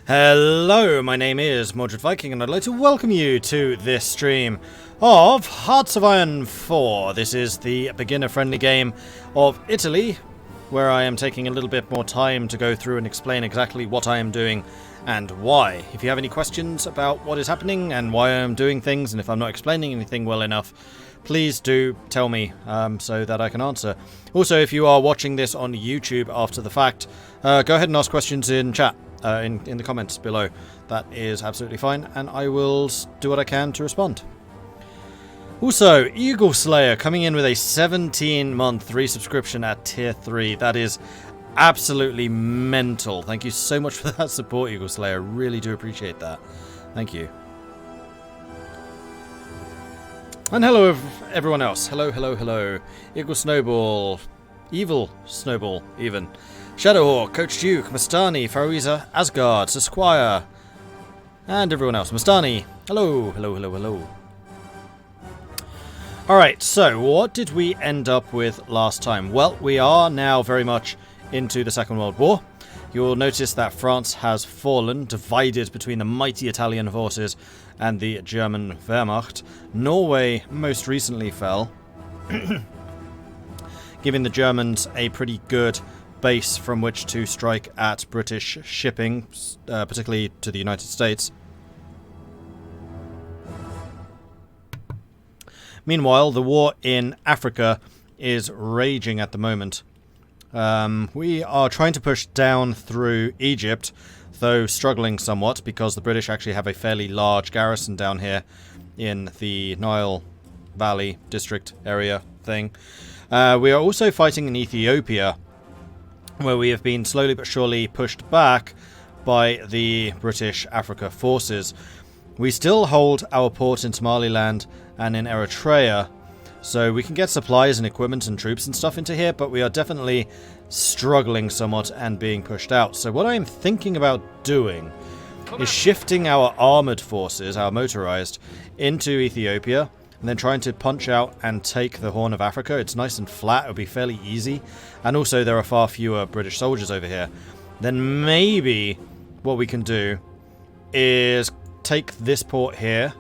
Hello, my name is Mordred Viking, and I'd like to welcome you to this stream of Hearts of Iron 4. This is the beginner-friendly game of Italy, where I am taking a little bit more time to go through and explain exactly what I am doing and why. If you have any questions about what is happening and why I am doing things, and if I'm not explaining anything well enough, please do tell me so that I can answer. Also, if you are watching this on YouTube after the fact, go ahead and ask questions in chat. In the comments below. That is absolutely fine, and I will do what I can to respond. Also, Eagle Slayer coming in with a 17-month resubscription at tier 3. That is absolutely mental. Thank you so much for that support, Eagle Slayer. Really do appreciate that. Thank you. And hello everyone else. Hello. Eagle Snowball. Evil Snowball, even. Shadowhawk, Coach Duke, Mastani, Faroiza, Asgard, Sesquire, and everyone else. Mastani, hello. Alright, so what did we end up with last time? Well, we are now very much into the Second World War. You'll notice that France has fallen, divided between the mighty Italian forces and the German Wehrmacht. Norway most recently fell, giving the Germans a pretty good base from which to strike at British shipping, particularly to the United States. Meanwhile, the war in Africa is raging at the moment. We are trying to push down through Egypt, though struggling somewhat because the British actually have a fairly large garrison down here in the Nile Valley district area thing. We are also fighting in Ethiopia, where we have been slowly but surely pushed back by the British Africa forces. We still hold our port in Somaliland and in Eritrea, so we can get supplies and equipment and troops and stuff into here, but we are definitely struggling somewhat and being pushed out. So what I am thinking about doing is shifting our armoured forces, our motorised, into Ethiopia, and then trying to punch out and take the Horn of Africa. It's nice and flat, it'll be fairly easy. And also there are far fewer British soldiers over here. Then maybe what we can do is take this port here,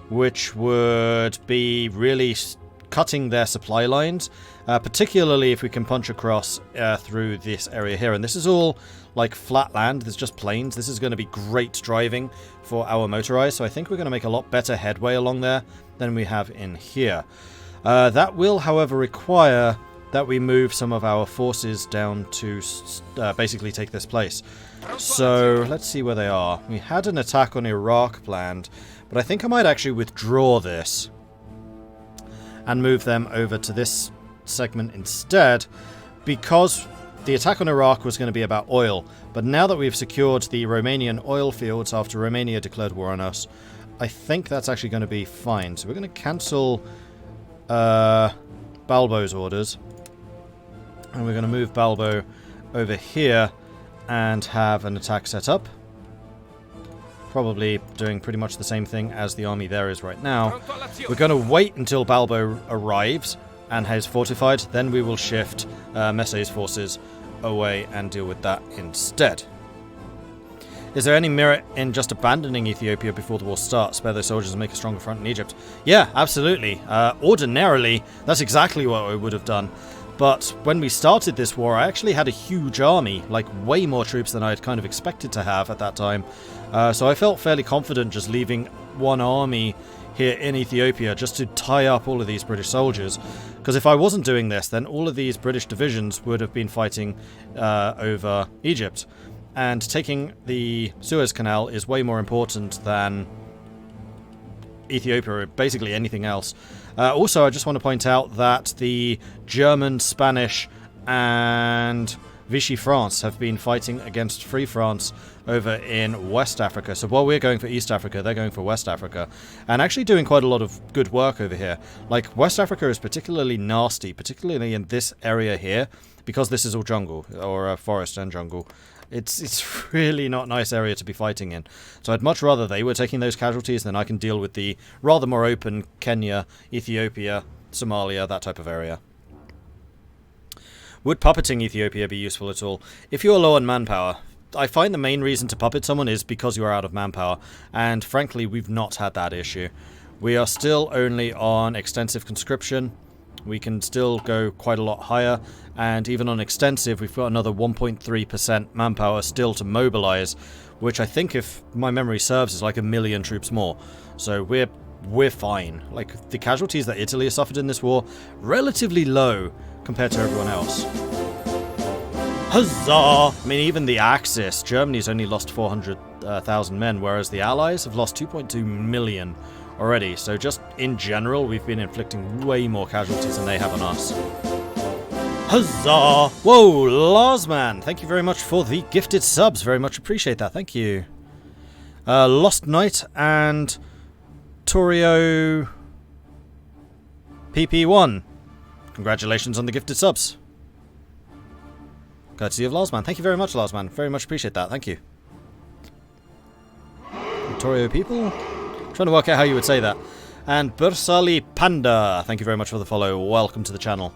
which would be really cutting their supply lines, particularly if we can punch across through this area here. And this is all like flat land, there's just plains. This is going to be great driving for our motorized, so I think we're going to make a lot better headway along there than we have in here. That will, however, require that we move some of our forces down to basically take this place. So let's see where they are. We had an attack on Iraq planned, but I think I might actually withdraw this and move them over to this segment instead, because the attack on Iraq was going to be about oil, but now that we've secured the Romanian oil fields after Romania declared war on us, I think that's actually going to be fine. So we're going to cancel Balbo's orders, and we're going to move Balbo over here and have an attack set up. Probably doing pretty much the same thing as the army there is right now. We're going to wait until Balbo arrives and has fortified, then we will shift Messe's forces away and deal with that instead. Is there any merit in just abandoning Ethiopia before the war starts, spare those soldiers and make a stronger front in Egypt? Yeah, absolutely. Ordinarily, that's exactly what we would have done. But when we started this war, I actually had a huge army, like way more troops than I had kind of expected to have at that time. So I felt fairly confident just leaving one army here in Ethiopia just to tie up all of these British soldiers. Because if I wasn't doing this, then all of these British divisions would have been fighting over Egypt. And taking the Suez Canal is way more important than Ethiopia, or basically anything else. Also, I just want to point out that the German, Spanish, and Vichy France have been fighting against Free France over in West Africa. So while we're going for East Africa, they're going for West Africa, and actually doing quite a lot of good work over here. Like, West Africa is particularly nasty, particularly in this area here, because this is all jungle, or forest and jungle. It's really not a nice area to be fighting in. So I'd much rather they were taking those casualties than I can deal with the rather more open Kenya, Ethiopia, Somalia, that type of area. Would puppeting Ethiopia be useful at all? If you are low on manpower, I find the main reason to puppet someone is because you are out of manpower. And frankly, we've not had that issue. We are still only on extensive conscription. We can still go quite a lot higher. And even on extensive, we've got another 1.3% manpower still to mobilize, which I think, if my memory serves, is like 1 million troops more. So we're fine. Like, the casualties that Italy has suffered in this war, relatively low compared to everyone else. Huzzah! I mean, even the Axis, Germany's only lost 400,000 men, whereas the Allies have lost 2.2 million already. So just in general, we've been inflicting way more casualties than they have on us. Huzzah! Whoa, Larsman! Thank you very much for the gifted subs. Very much appreciate that. Thank you. Lost Knight and Torio PP1. Congratulations on the gifted subs. Courtesy of Larsman. Thank you very much, Larsman. Very much appreciate that. Thank you. Torio people? Trying to work out how you would say that. And Bursali Panda. Thank you very much for the follow. Welcome to the channel.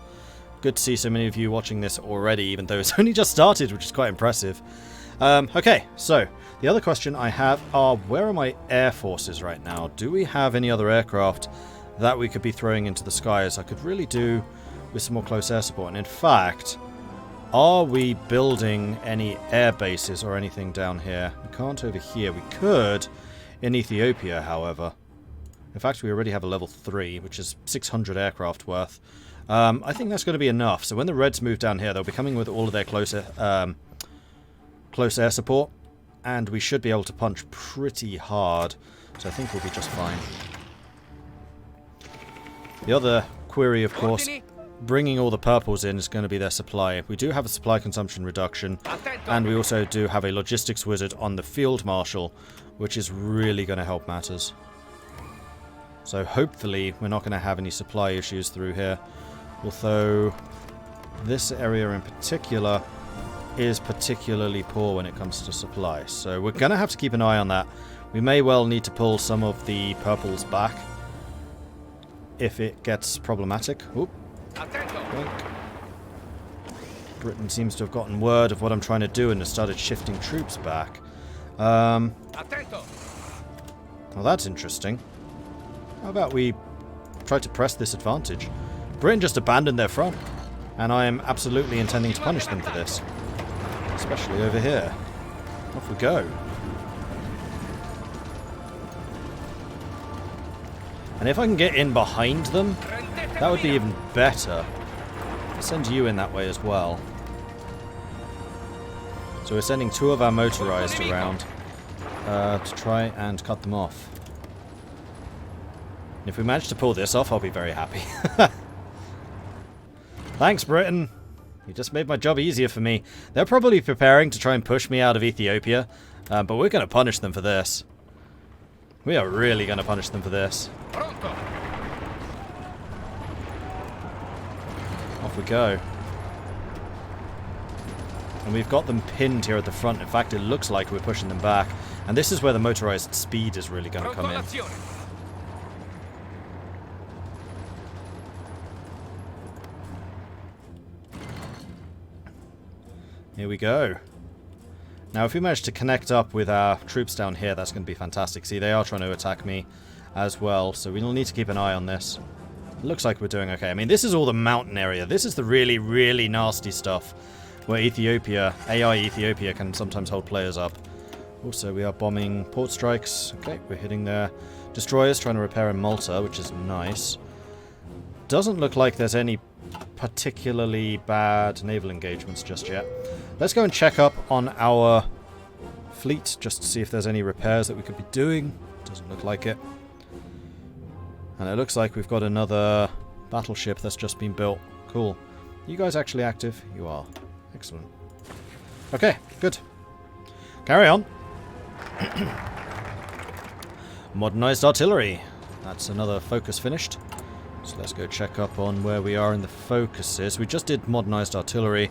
Good to see so many of you watching this already, even though it's only just started, which is quite impressive. Okay, so the other question I have are, where are my air forces right now? Do we have any other aircraft that we could be throwing into the skies? I could really do with some more close air support. And in fact, are we building any air bases or anything down here? We can't over here. We could in Ethiopia, however. In fact, we already have a level 3, which is 600 aircraft worth. I think that's going to be enough. So when the Reds move down here, they'll be coming with all of their close air support, and we should be able to punch pretty hard. So I think we'll be just fine. The other query, of course, bringing all the purples in is going to be their supply. We do have a supply consumption reduction, and we also do have a logistics wizard on the field marshal, which is really going to help matters. So hopefully we're not going to have any supply issues through here. Although this area in particular is particularly poor when it comes to supply. So we're going to have to keep an eye on that. We may well need to pull some of the purples back if it gets problematic. Oop. Britain seems to have gotten word of what I'm trying to do and has started shifting troops back. Well, that's interesting. How about we try to press this advantage? Britain just abandoned their front, and I am absolutely intending to punish them for this. Especially over here. Off we go. And if I can get in behind them, that would be even better. I'll send you in that way as well. So we're sending 2 of our motorized around to try and cut them off. And if we manage to pull this off, I'll be very happy. Thanks, Britain. You just made my job easier for me. They're probably preparing to try and push me out of Ethiopia, but we're going to punish them for this. We are really going to punish them for this. Off we go. And we've got them pinned here at the front. In fact, it looks like we're pushing them back. And this is where the motorized speed is really going to come in. Here we go. Now, if we manage to connect up with our troops down here, that's going to be fantastic. See, they are trying to attack me as well, so we'll need to keep an eye on this. It looks like we're doing okay. I mean, this is all the mountain area. This is the really, really nasty stuff where Ethiopia, AI Ethiopia, can sometimes hold players up. Also, we are bombing port strikes. Okay, we're hitting their destroyers, trying to repair in Malta, which is nice. Doesn't look like there's any particularly bad naval engagements just yet. Let's go and check up on our fleet just to see if there's any repairs that we could be doing. Doesn't look like it. And it looks like we've got another battleship that's just been built. Cool. You guys actually active? You are. Excellent. Okay, good. Carry on. Modernized artillery. That's another focus finished. So let's go check up on where we are in the focuses. We just did modernized artillery.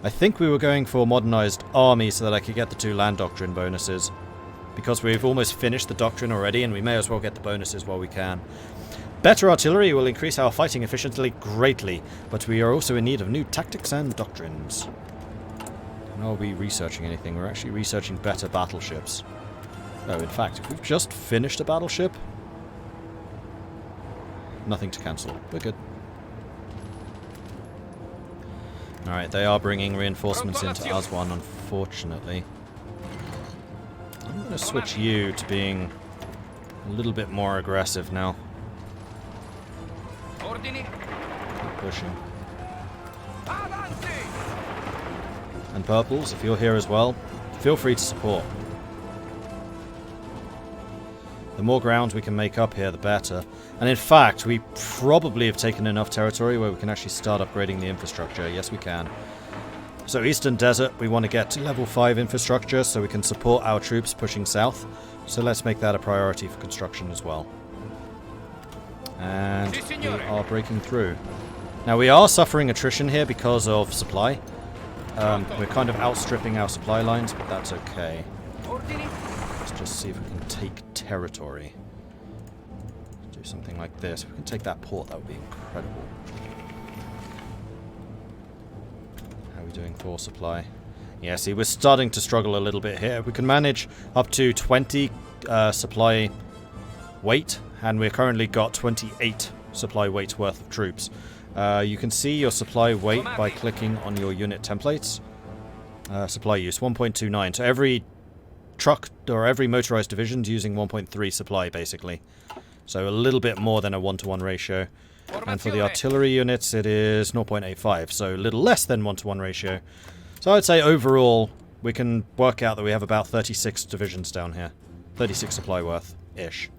I think we were going for modernized army so that I could get the 2 land doctrine bonuses. Because we've almost finished the doctrine already and we may as well get the bonuses while we can. Better artillery will increase our fighting efficiency greatly, but we are also in need of new tactics and doctrines. Are we researching anything? We're actually researching better battleships. Oh, in fact, if we've just finished a battleship... Nothing to cancel. We're good. Alright, they are bringing reinforcements into Aswan, unfortunately. I'm going to switch you to being a little bit more aggressive now. Keep pushing. And purples, if you're here as well, feel free to support. The more ground we can make up here, the better. And in fact, we probably have taken enough territory where we can actually start upgrading the infrastructure. Yes, we can. So Eastern Desert, we want to get to level 5 infrastructure so we can support our troops pushing south. So let's make that a priority for construction as well. And we are breaking through. Now we are suffering attrition here because of supply. We're kind of outstripping our supply lines, but that's okay. Let's just see if we can take territory. Let's do something like this. If we can take that port, that would be incredible. How are we doing for supply? Yeah, see, we're starting to struggle a little bit here. We can manage up to 20 supply weight, and we've currently got 28 supply weight worth of troops. You can see your supply weight by clicking on your unit templates. Supply use 1.29. So every truck or every motorized division is using 1.3 supply basically. So a little bit more than a 1-to-1 ratio. And for the artillery units it is 0.85, so a little less than 1-to-1 ratio. So I'd say overall we can work out that we have about 36 divisions down here. 36 supply worth-ish.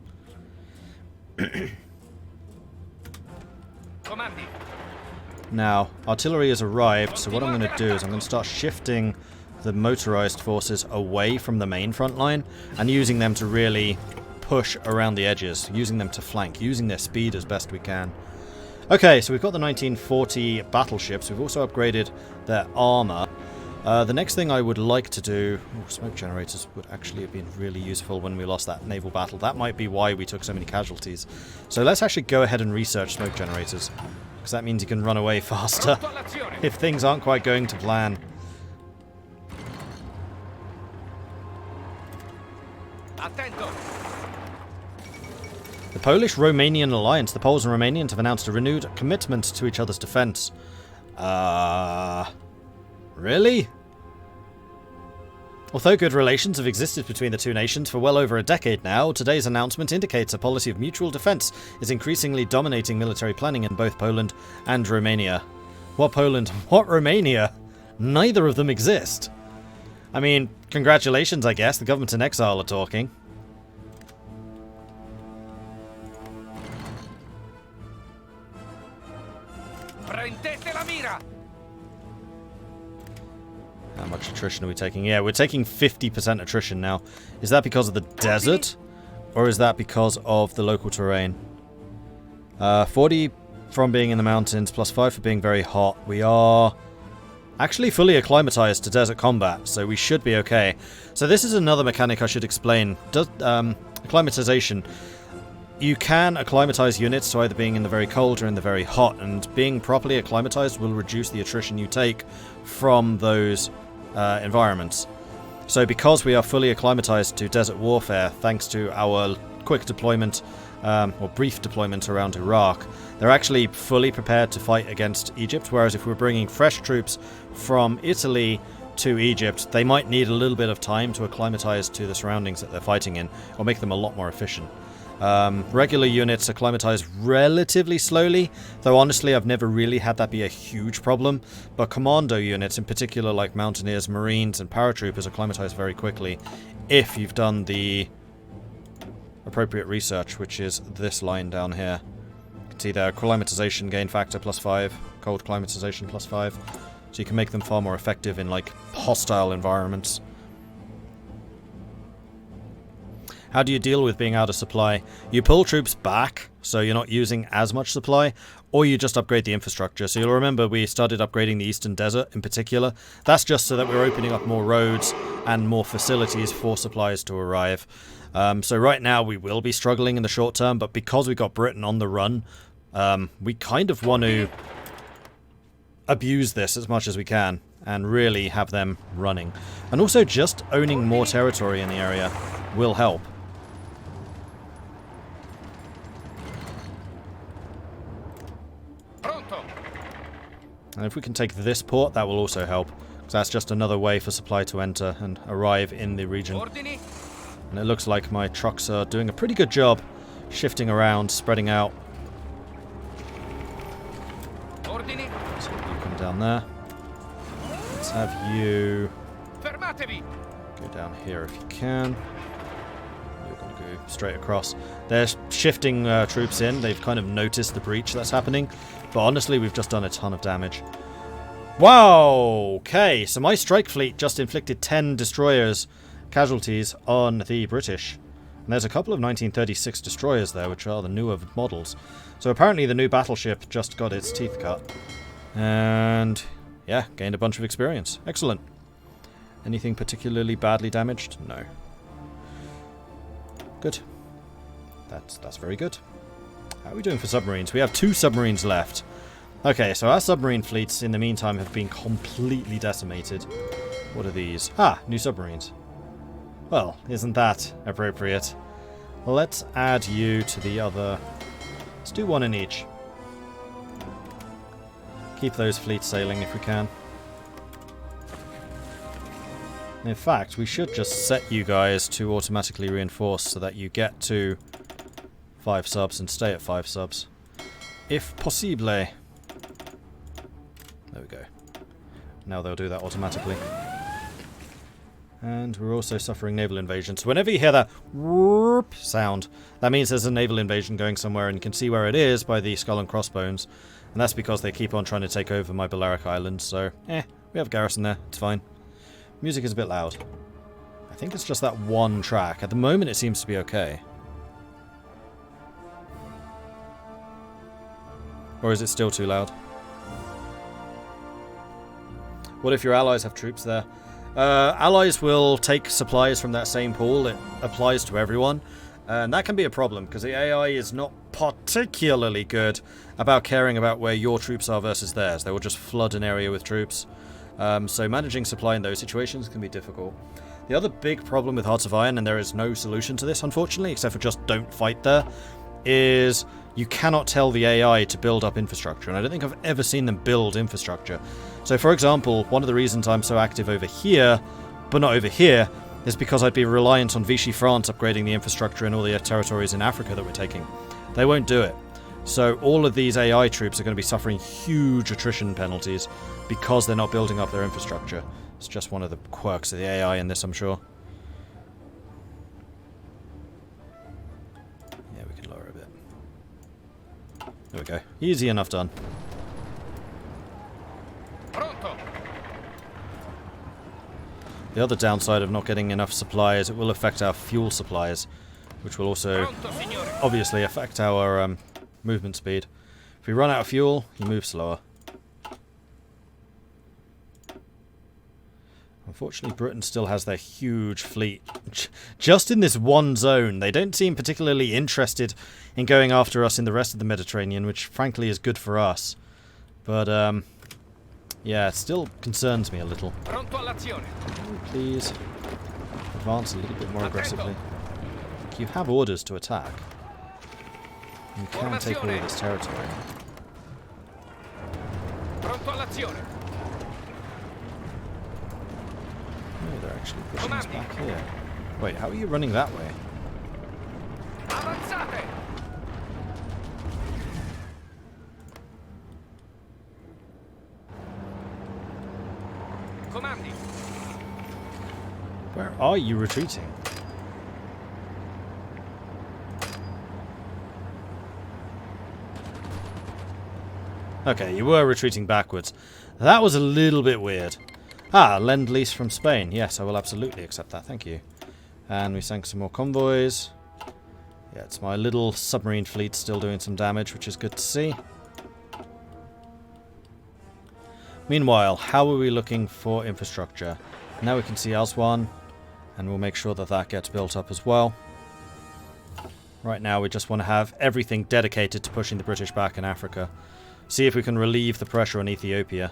Now, artillery has arrived, so what I'm going to do is I'm going to start shifting the motorized forces away from the main front line and using them to really push around the edges, using them to flank, using their speed as best we can. Okay, so we've got the 1940 battleships. We've also upgraded their armor. The next thing I would like to do... Oh, smoke generators would actually have been really useful when we lost that naval battle. That might be why we took so many casualties. So let's actually go ahead and research smoke generators, because that means you can run away faster if things aren't quite going to plan. The Polish-Romanian alliance. The Poles and Romanians have announced a renewed commitment to each other's defense. Really? Although good relations have existed between the two nations for well over a decade now, today's announcement indicates a policy of mutual defense is increasingly dominating military planning in both Poland and Romania. What Poland? What Romania? Neither of them exist. I mean, congratulations, I guess. The government in exile are talking. How much attrition are we taking? Yeah, we're taking 50% attrition now. Is that because of the desert? Or is that because of the local terrain? 40 from being in the mountains, plus 5 for being very hot. We are actually fully acclimatized to desert combat, so we should be okay. So this is another mechanic I should explain. Acclimatization. You can acclimatize units to either being in the very cold or in the very hot, and being properly acclimatized will reduce the attrition you take from those environments. So because we are fully acclimatized to desert warfare, thanks to our quick deployment, or brief deployment around Iraq, they're actually fully prepared to fight against Egypt, whereas if we're bringing fresh troops from Italy to Egypt, they might need a little bit of time to acclimatize to the surroundings that they're fighting in, or make them a lot more efficient. Regular units acclimatize relatively slowly, though honestly I've never really had that be a huge problem, but commando units in particular, like mountaineers, marines and paratroopers, acclimatize very quickly if you've done the appropriate research, which is this line down here. You can see there, acclimatization gain factor +5, cold climatization +5, so you can make them far more effective in like hostile environments. How do you deal with being out of supply? You pull troops back, so you're not using as much supply, or you just upgrade the infrastructure. So you'll remember we started upgrading the Eastern Desert in particular. That's just so that we're opening up more roads and more facilities for supplies to arrive. So right now we will be struggling in the short term, but because we got Britain on the run, we kind of want to abuse this as much as we can and really have them running. And also just owning more territory in the area will help. And if we can take this port, that will also help. Because that's just another way for supply to enter and arrive in the region. And it looks like my trucks are doing a pretty good job shifting around, spreading out. So you come down there. Let's have you go down here if you can. You're going to go straight across. They're shifting troops in. They've kind of noticed the breach that's happening. But honestly, we've just done a ton of damage. Wow! Okay, so my strike fleet just inflicted 10 destroyers casualties on the British. And there's a couple of 1936 destroyers there, which are the newer models. So apparently the new battleship just got its teeth cut. And yeah, gained a bunch of experience. Excellent. Anything particularly badly damaged? No. Good. That's very good. How are we doing for submarines? We have 2 submarines left. Okay, so our submarine fleets in the meantime have been completely decimated. What are these? Ah, new submarines. Well, isn't that appropriate? Let's add you to the other. Let's do 1 in each. Keep those fleets sailing if we can. In fact, we should just set you guys to automatically reinforce so that you get to 5 subs and stay at 5 subs. If possible. There we go. Now they'll do that automatically. And we're also suffering naval invasion. So whenever you hear that whoop sound, that means there's a naval invasion going somewhere, and you can see where it is by the skull and crossbones. And that's because they keep on trying to take over my Balearic Islands. So, we have a garrison there. It's fine. Music is a bit loud. I think it's just that one track. At the moment it seems to be okay. Or is it still too loud? What if your allies have troops there? Allies will take supplies from that same pool. It applies to everyone. And that can be a problem, because the AI is not particularly good about caring about where your troops are versus theirs. They will just flood an area with troops. So managing supply in those situations can be difficult. The other big problem with Hearts of Iron, and there is no solution to this unfortunately, except for just don't fight there, is you cannot tell the AI to build up infrastructure, and I don't think I've ever seen them build infrastructure. So for example, one of the reasons I'm so active over here, but not over here, is because I'd be reliant on Vichy France upgrading the infrastructure in all the territories in Africa that we're taking. They won't do it. So all of these AI troops are going to be suffering huge attrition penalties because they're not building up their infrastructure. It's just one of the quirks of the AI in this, I'm sure. Yeah, we can lower a bit. There we go. Easy enough done. The other downside of not getting enough supply is it will affect our fuel supplies, which will also obviously affect our movement speed. If we run out of fuel, you move slower. Unfortunately, Britain still has their huge fleet. Just in this one zone, they don't seem particularly interested in going after us in the rest of the Mediterranean, which frankly is good for us. But, yeah, it still concerns me a little. Please advance a little bit more aggressively. You have orders to attack. You can take all of this territory. Oh, they're actually pushing us back here. Wait, how are you running that way? Where are you retreating? Okay, you were retreating backwards. That was a little bit weird. Ah, lend-lease from Spain. Yes, I will absolutely accept that. Thank you. And we sank some more convoys. Yeah, it's my little submarine fleet still doing some damage, which is good to see. Meanwhile, how are we looking for infrastructure? Now we can see Aswan, and we'll make sure that that gets built up as well. Right now we just want to have everything dedicated to pushing the British back in Africa. see if we can relieve the pressure on Ethiopia.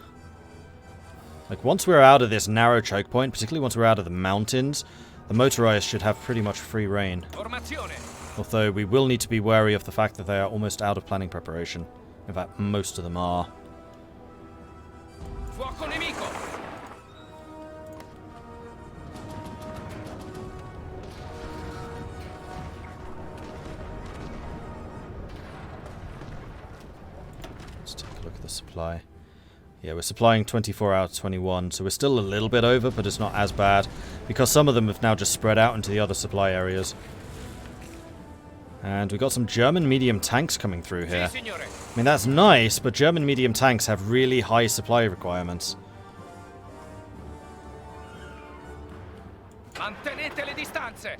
Like, once we're out of this narrow choke point, particularly once we're out of the mountains, the motorized should have pretty much free reign. Although we will need to be wary of the fact that they are almost out of planning preparation. In fact, most of them are. Let's take a look at the supply. Yeah, we're supplying 24 out of 21, so we're still a little bit over, but it's not as bad, because some of them have now just spread out into the other supply areas. And we got some German medium tanks coming through here. I mean, that's nice, but German medium tanks have really high supply requirements. Mantenete le distanze.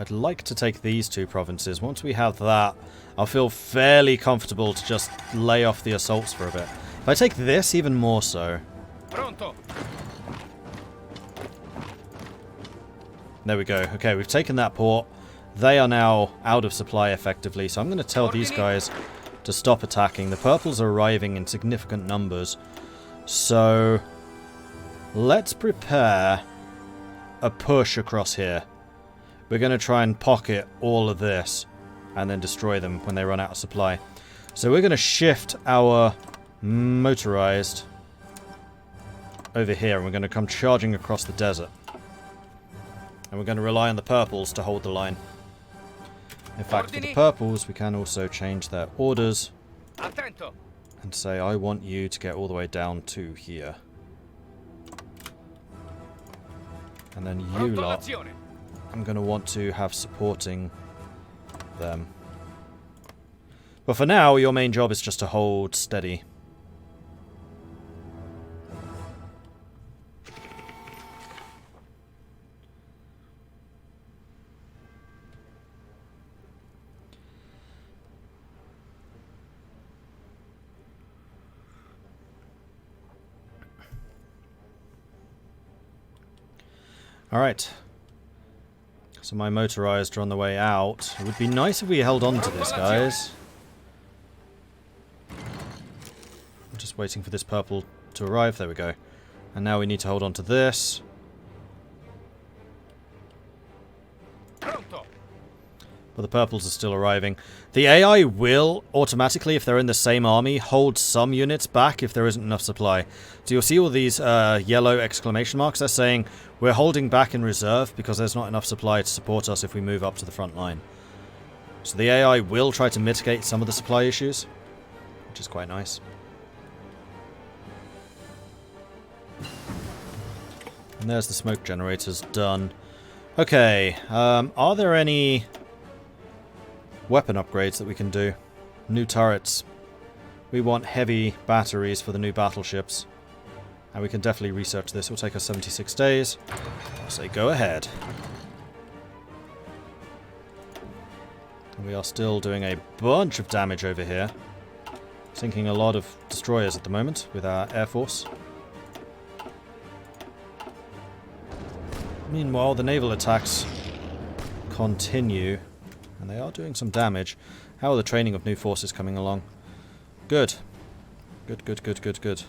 I'd like to take these two provinces. Once we have that, I'll feel fairly comfortable to just lay off the assaults for a bit. If I take this, even more so. Pronto. There we go. Okay, we've taken that port. They are now out of supply effectively, so I'm going to tell these guys to stop attacking. The purples are arriving in significant numbers. So, let's prepare a push across here. We're going to try and pocket all of this and then destroy them when they run out of supply. So we're going to shift our motorized over here, and we're going to come charging across the desert. And we're going to rely on the purples to hold the line. In fact, for the purples, we can also change their orders and say, I want you to get all the way down to here. And then you lot, I'm going to want to have supporting them. But for now, your main job is just to hold steady. Alright. So my motorized are on the way out. It would be nice if we held on to this, guys. I'm just waiting for this purple to arrive. There we go. And now we need to hold on to this. But the purples are still arriving. The AI will automatically, if they're in the same army, hold some units back if there isn't enough supply. So you'll see all these yellow exclamation marks. They're saying we're holding back in reserve because there's not enough supply to support us if we move up to the front line. So the AI will try to mitigate some of the supply issues, which is quite nice. And there's the smoke generators done. Okay, are there any weapon upgrades that we can do? New turrets. We want heavy batteries for the new battleships. And we can definitely research this. It will take us 76 days. I'll say go ahead. We are still doing a bunch of damage over here. Sinking a lot of destroyers at the moment with our air force. Meanwhile, the naval attacks continue. And they are doing some damage. How are the training of new forces coming along? Good. Good, good, good, good, good.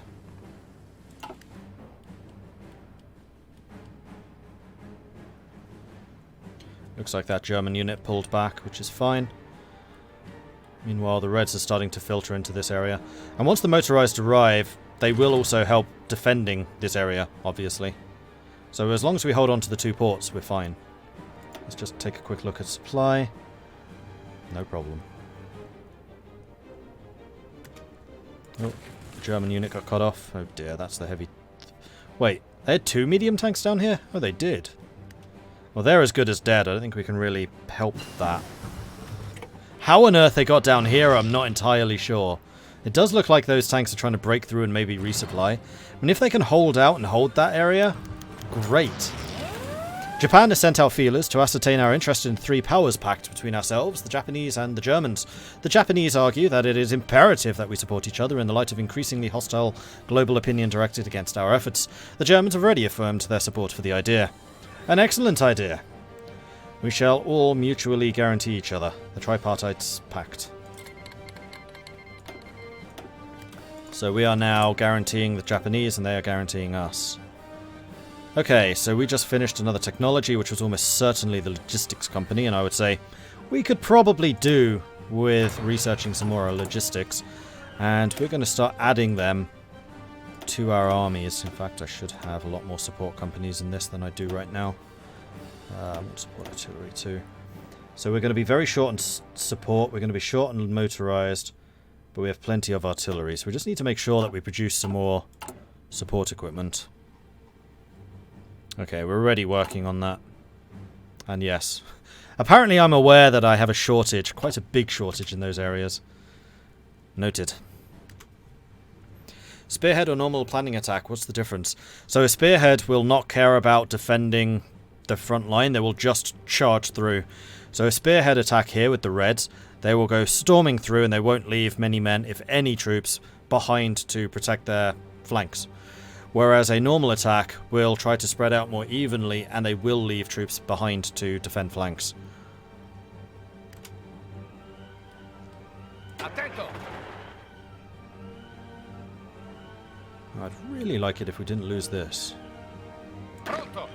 Looks like that German unit pulled back, which is fine. Meanwhile, the Reds are starting to filter into this area. And once the motorized arrive, they will also help defending this area, obviously. So as long as we hold on to the two ports, we're fine. Let's just take a quick look at supply. No problem. Oh, the German unit got cut off. Oh dear, that's the heavy... Wait, they had two medium tanks down here? Oh, they did. Well, they're as good as dead. I don't think we can really help that. How on earth they got down here, I'm not entirely sure. It does look like those tanks are trying to break through and maybe resupply. I mean, if they can hold out and hold that area, great. Japan has sent out feelers to ascertain our interest in three powers pact between ourselves, the Japanese and the Germans. The Japanese argue that it is imperative that we support each other in the light of increasingly hostile global opinion directed against our efforts. The Germans have already affirmed their support for the idea. An excellent idea. We shall all mutually guarantee each other. The Tripartite Pact. So we are now guaranteeing the Japanese and they are guaranteeing us. Okay, so we just finished another technology, which was almost certainly the logistics company, and I would say we could probably do with researching some more logistics, and we're going to start adding them to our armies. In fact, I should have a lot more support companies in this than I do right now. Support artillery too. So we're going to be very short on support, we're going to be short on motorized, but we have plenty of artillery, so we just need to make sure that we produce some more support equipment. Okay, we're already working on that. And yes, apparently I'm aware that I have a shortage, quite a big shortage in those areas. Noted. Spearhead or normal planning attack, what's the difference? So a spearhead will not care about defending the front line, they will just charge through. So a spearhead attack here with the Reds, they will go storming through and they won't leave many men, if any troops, behind to protect their flanks. Whereas a normal attack will try to spread out more evenly and they will leave troops behind to defend flanks. Attento. I'd really like it if we didn't lose this. Pronto.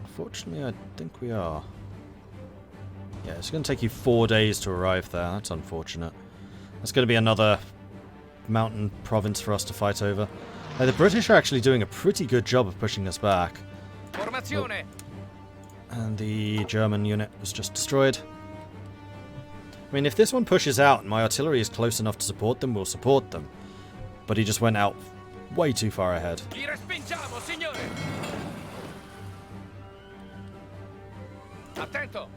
Unfortunately, I think we are. Yeah, it's going to take you 4 days to arrive there. That's unfortunate. That's going to be another mountain province for us to fight over. The British are actually doing a pretty good job of pushing us back. Formazione. And the German unit was just destroyed. I mean, if this one pushes out and my artillery is close enough to support them, we'll support them. But he just went out way too far ahead. Li respingiamo, signore. Attento.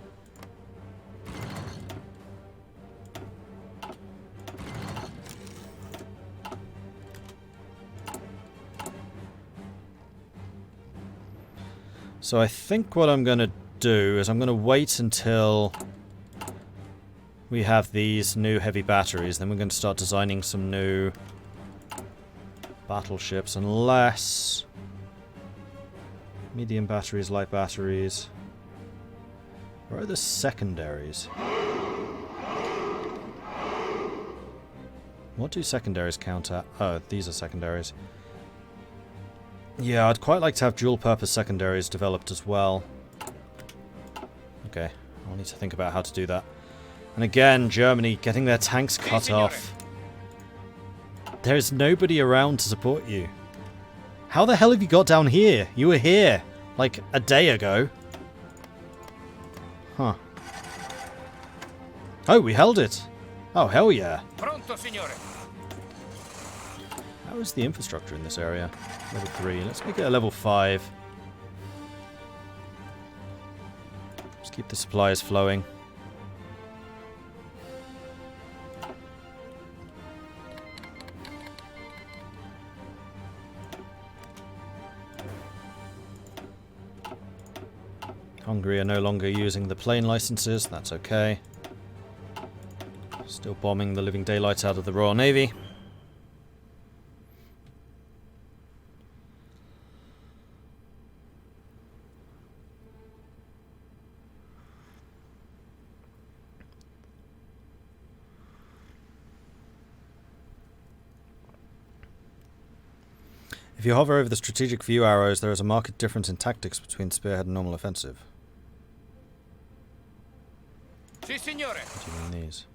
So I think what I'm going to do is I'm going to wait until we have these new heavy batteries. Then we're going to start designing some new battleships, unless medium batteries, light batteries. Where are the secondaries? What do secondaries count at? Oh, these are secondaries. Yeah, I'd quite like to have dual-purpose secondaries developed as well. Okay, I'll need to think about how to do that. And again, Germany getting their tanks cut off. There's nobody around to support you. How the hell have you got down here? You were here, like, a day ago. Huh. Oh, we held it. Oh, hell yeah. Pronto, signore. How is the infrastructure in this area? Level 3. Let's make it a level 5. Let's keep the supplies flowing. Hungary are no longer using the plane licenses. That's okay. Still bombing the living daylights out of the Royal Navy. If you hover over the strategic view arrows, there is a marked difference in tactics between spearhead and normal offensive. Si, signore. What do you mean these?